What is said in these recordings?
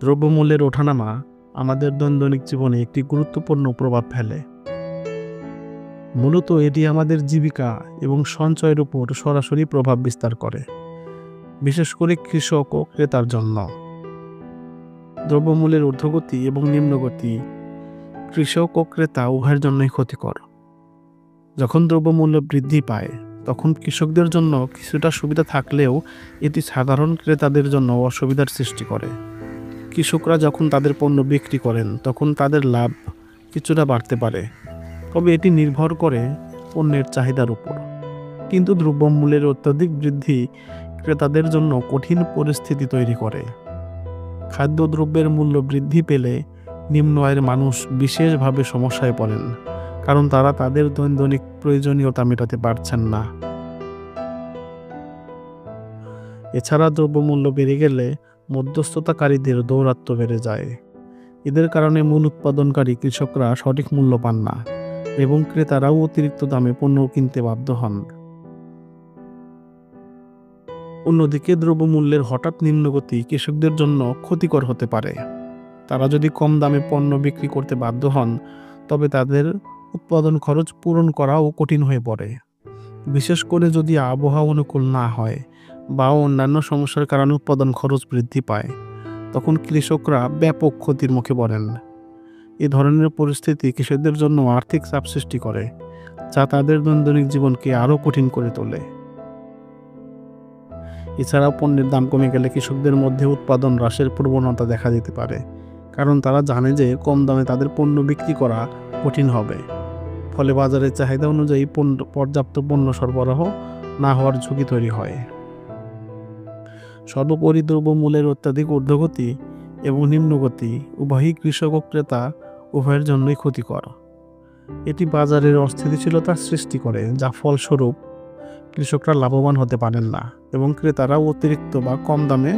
দ্রব্যমূল্যের ওঠানামা আমাদের দৈনন্দিন জীবনে একটি গুরুত্বপূর্ণ প্রভাব ফেলে। মূলত এটি আমাদের জীবিকা এবং সঞ্চয়ের উপর সরাসরি প্রভাব বিস্তার করে, বিশেষ করে কৃষক ও ক্রেতার জন্য। দ্রব্যমূল্যের ঊর্ধ্বগতি এবং নিম্নগতি কৃষক ও ক্রেতা উভয়ের জন্যই ক্ষতিকর। যখন দ্রব্যমূল্য বৃদ্ধি পায় তখন কৃষকদের জন্য কিছুটা সুবিধা থাকলেও এটি সাধারণ ক্রেতাদের জন্য অসুবিধার সৃষ্টি করে। কৃষকরা যখন তাদের পণ্য বিক্রি করেন তখন তাদের লাভ কিছুটা বাড়তে পারে, তবে এটি নির্ভর করে পণ্যের চাহিদার উপর। কিন্তু দ্রব্যমূল্যের অত্যধিক বৃদ্ধি ক্রেতাদের জন্য কঠিন পরিস্থিতি তৈরি করে। খাদ্যদ্রব্যের মূল্য বৃদ্ধি পেলে নিম্ন আয়ের মানুষ বিশেষভাবে সমস্যায় পড়েন, কারণ তারা তাদের দৈনন্দিন প্রয়োজনীয়তা মেটাতে পারছেন না। এছাড়া দ্রব্যমূল্য বেড়ে গেলে মধ্যস্থতাকারীদের দৌরাত্ম্য বেড়ে যায়। এদের কারণে মূল উৎপাদনকারী কৃষকরা সঠিক মূল্য পান না এবং ক্রেতারাও অতিরিক্ত দামে পণ্য কিনতে বাধ্য হন। অন্যদিকে দ্রব্যমূল্যের হঠাৎ নিম্নগতি কৃষকদের জন্য ক্ষতিকর হতে পারে। তারা যদি কম দামে পণ্য বিক্রি করতে বাধ্য হন তবে তাদের উৎপাদন খরচ পূরণ করাও কঠিন হয়ে পড়ে। বিশেষ করে যদি আবহাওয়া অনুকূল না হয় বা অন্যান্য সমস্যার কারণে উৎপাদন খরচ বৃদ্ধি পায়, তখন কৃষকরা ব্যাপক ক্ষতির মুখে পড়েন। এ ধরনের পরিস্থিতি কৃষকদের জন্য আর্থিক চাপ সৃষ্টি করে, যা তাদের দৈনন্দিন জীবনকে আরও কঠিন করে তোলে। এছাড়াও পণ্যের দাম কমে গেলে কৃষকদের মধ্যে উৎপাদন হ্রাসের প্রবণতা দেখা দিতে পারে, কারণ তারা জানে যে কম দামে তাদের পণ্য বিক্রি করা কঠিন হবে। ফলে বাজারের চাহিদা অনুযায়ী পর্যাপ্ত পণ্য সরবরাহ না হওয়ার ঝুঁকি তৈরি হয়। সর্বোপরি দ্রব্যমূল্যের অত্যাধিক ঊর্ধ্বগতি এবং নিম্নগতি উভয়ই কৃষক ও ক্রেতা উভয়ের জন্যই ক্ষতিকর। এটি বাজারের অস্থিতিশীলতার সৃষ্টি করে, যা ফলস্বরূপ কৃষকরা লাভবান হতে পারেন না এবং ক্রেতারাও অতিরিক্ত বা কম দামে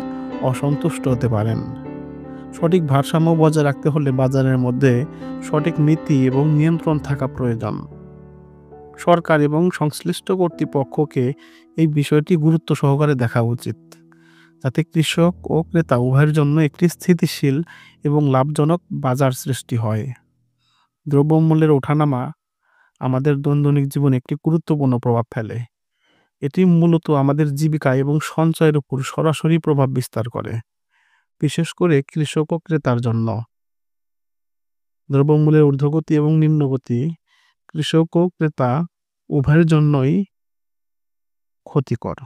অসন্তুষ্ট হতে পারেন। সঠিক ভারসাম্য বজায় রাখতে হলে বাজারের মধ্যে সঠিক নীতি এবং নিয়ন্ত্রণ থাকা প্রয়োজন। সরকার এবং সংশ্লিষ্ট কর্তৃপক্ষকে এই বিষয়টি গুরুত্ব সহকারে দেখা উচিত, যাতে কৃষক ও ক্রেতা উভয়ের জন্য একটি স্থিতিশীল এবং লাভজনক বাজার সৃষ্টি হয়। দ্রব্যমূল্যের ওঠানামা আমাদের দৈনন্দিন জীবনে একটি গুরুত্বপূর্ণ প্রভাব ফেলে। এটি মূলত আমাদের জীবিকা এবং সঞ্চয়ের উপর সরাসরি প্রভাব বিস্তার করে, বিশেষ করে কৃষক ও ক্রেতার জন্য। দ্রব্যমূল্যের ঊর্ধ্বগতি এবং নিম্নগতি কৃষক ও ক্রেতা উভয়ের জন্যই ক্ষতিকর।